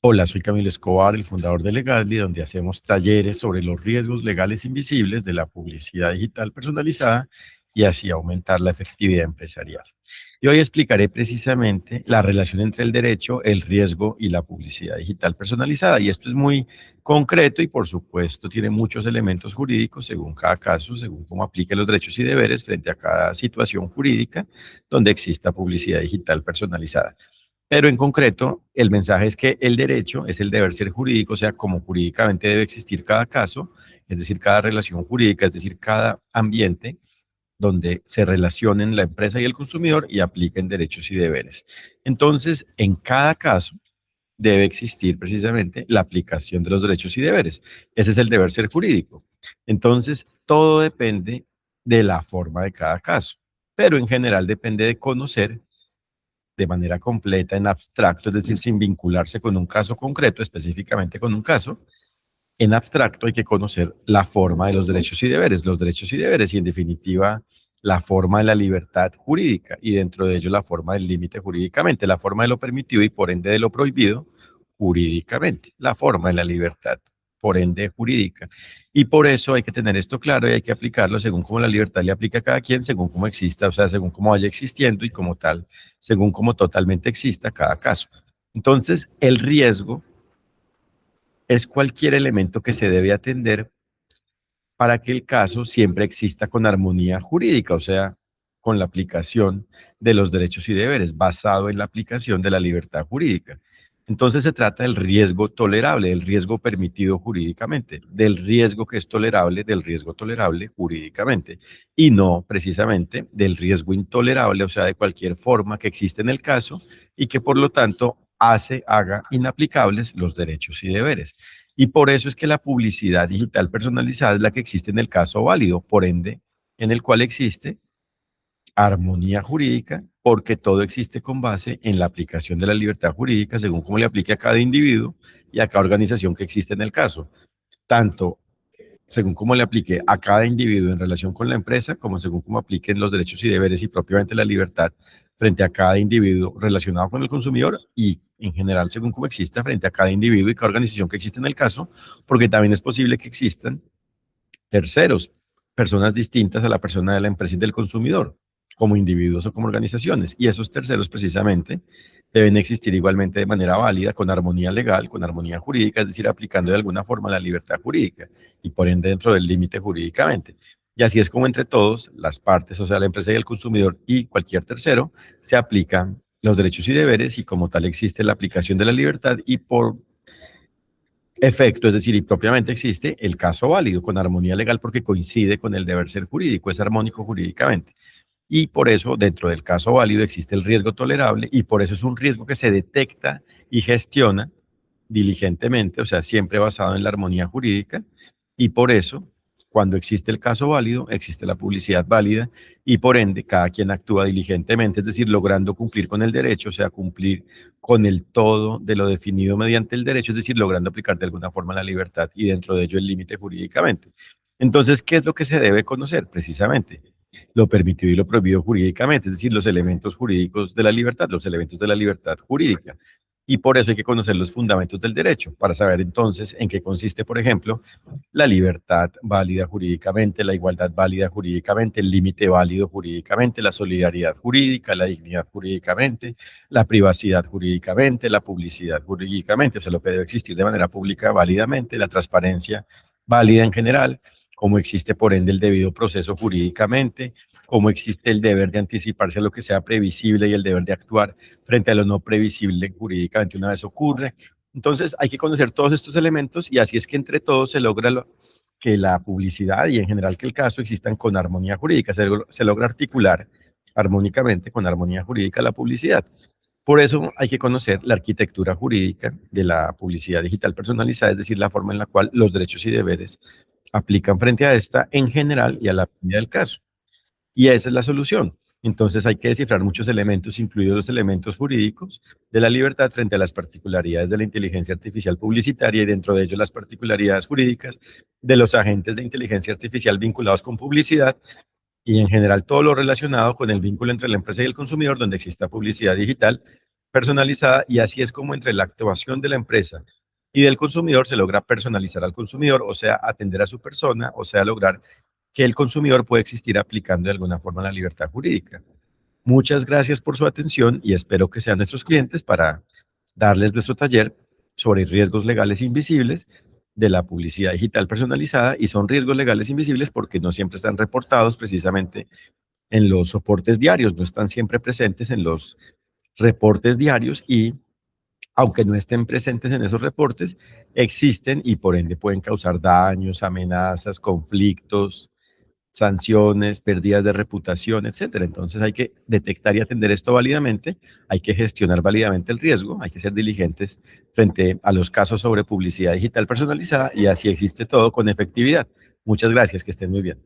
Hola, soy Camilo Escobar, el fundador de Legadly, donde hacemos talleres sobre los riesgos legales invisibles de la publicidad digital personalizada y así aumentar la efectividad empresarial. Y hoy explicaré precisamente la relación entre el derecho, el riesgo y la publicidad digital personalizada. Y esto es muy concreto y, por supuesto, tiene muchos elementos jurídicos según cada caso, según cómo aplique los derechos y deberes frente a cada situación jurídica donde exista publicidad digital personalizada. Pero en concreto, el mensaje es que el derecho es el deber ser jurídico, o sea, como jurídicamente debe existir cada caso, es decir, cada relación jurídica, es decir, cada ambiente donde se relacionen la empresa y el consumidor y apliquen derechos y deberes. Entonces, en cada caso debe existir precisamente la aplicación de los derechos y deberes. Ese es el deber ser jurídico. Entonces, todo depende de la forma de cada caso, pero en general depende de conocer de manera completa en abstracto, es decir, sin vincularse con un caso concreto, específicamente con un caso. En abstracto hay que conocer la forma de los derechos y deberes y en definitiva la forma de la libertad jurídica y dentro de ello la forma del límite jurídicamente, la forma de lo permitido y por ende de lo prohibido jurídicamente, la forma de la libertad por ende jurídica. Y por eso hay que tener esto claro y hay que aplicarlo según cómo la libertad le aplica a cada quien, según cómo exista, o sea, según cómo vaya existiendo y como tal, según cómo totalmente exista cada caso. Entonces, el riesgo es cualquier elemento que se debe atender para que el caso siempre exista con armonía jurídica, o sea, con la aplicación de los derechos y deberes, basado en la aplicación de la libertad jurídica. Entonces se trata del riesgo tolerable, del riesgo permitido jurídicamente, del riesgo que es tolerable, del riesgo tolerable jurídicamente, y no precisamente del riesgo intolerable, o sea, de cualquier forma que existe en el caso y que por lo tanto haga inaplicables los derechos y deberes. Y por eso es que la publicidad digital personalizada es la que existe en el caso válido, por ende, en el cual existe armonía jurídica, porque todo existe con base en la aplicación de la libertad jurídica según cómo le aplique a cada individuo y a cada organización que existe en el caso, tanto según cómo le aplique a cada individuo en relación con la empresa, como según cómo apliquen los derechos y deberes y propiamente la libertad frente a cada individuo relacionado con el consumidor y en general según cómo exista frente a cada individuo y cada organización que existe en el caso, porque también es posible que existan terceros, personas distintas a la persona de la empresa y del consumidor, como individuos o como organizaciones. Y esos terceros precisamente deben existir igualmente de manera válida, con armonía legal, con armonía jurídica, es decir, aplicando de alguna forma la libertad jurídica y por ende dentro del límite jurídicamente. Y así es como entre todos, las partes, o sea, la empresa y el consumidor y cualquier tercero, se aplican los derechos y deberes y como tal existe la aplicación de la libertad y por efecto, es decir, y propiamente existe el caso válido con armonía legal porque coincide con el deber ser jurídico, es armónico jurídicamente. Y por eso, dentro del caso válido, existe el riesgo tolerable y por eso es un riesgo que se detecta y gestiona diligentemente, o sea, siempre basado en la armonía jurídica. Y por eso, cuando existe el caso válido, existe la publicidad válida y por ende, cada quien actúa diligentemente, es decir, logrando cumplir con el derecho, o sea, cumplir con el todo de lo definido mediante el derecho, es decir, logrando aplicar de alguna forma la libertad y dentro de ello el límite jurídicamente. Entonces, ¿qué es lo que se debe conocer? Precisamente lo permitido y lo prohibido jurídicamente, es decir, los elementos jurídicos de la libertad, los elementos de la libertad jurídica. Y por eso hay que conocer los fundamentos del derecho, para saber entonces en qué consiste, por ejemplo, la libertad válida jurídicamente, la igualdad válida jurídicamente, el límite válido jurídicamente, la solidaridad jurídica, la dignidad jurídicamente, la privacidad jurídicamente, la publicidad jurídicamente, o sea, lo que debe existir de manera pública válidamente, la transparencia válida en general, cómo existe por ende el debido proceso jurídicamente, cómo existe el deber de anticiparse a lo que sea previsible y el deber de actuar frente a lo no previsible jurídicamente una vez ocurre. Entonces hay que conocer todos estos elementos y así es que entre todos se logra que la publicidad y en general que el caso existan con armonía jurídica, se logra articular armónicamente con armonía jurídica la publicidad. Por eso hay que conocer la arquitectura jurídica de la publicidad digital personalizada, es decir, la forma en la cual los derechos y deberes aplican frente a esta en general y a la medida del caso. Y esa es la solución. Entonces hay que descifrar muchos elementos, incluidos los elementos jurídicos de la libertad frente a las particularidades de la inteligencia artificial publicitaria y dentro de ello las particularidades jurídicas de los agentes de inteligencia artificial vinculados con publicidad y en general todo lo relacionado con el vínculo entre la empresa y el consumidor donde exista publicidad digital personalizada y así es como entre la actuación de la empresa y del consumidor se logra personalizar al consumidor, o sea, atender a su persona, o sea, lograr que el consumidor pueda existir aplicando de alguna forma la libertad jurídica. Muchas gracias por su atención y espero que sean nuestros clientes para darles nuestro taller sobre riesgos legales invisibles de la publicidad digital personalizada y son riesgos legales invisibles porque no siempre están reportados precisamente en los soportes diarios, no están siempre presentes en los reportes diarios y aunque no estén presentes en esos reportes, existen y por ende pueden causar daños, amenazas, conflictos, sanciones, pérdidas de reputación, etcétera. Entonces hay que detectar y atender esto válidamente, hay que gestionar válidamente el riesgo, hay que ser diligentes frente a los casos sobre publicidad digital personalizada y así existe todo con efectividad. Muchas gracias, que estén muy bien.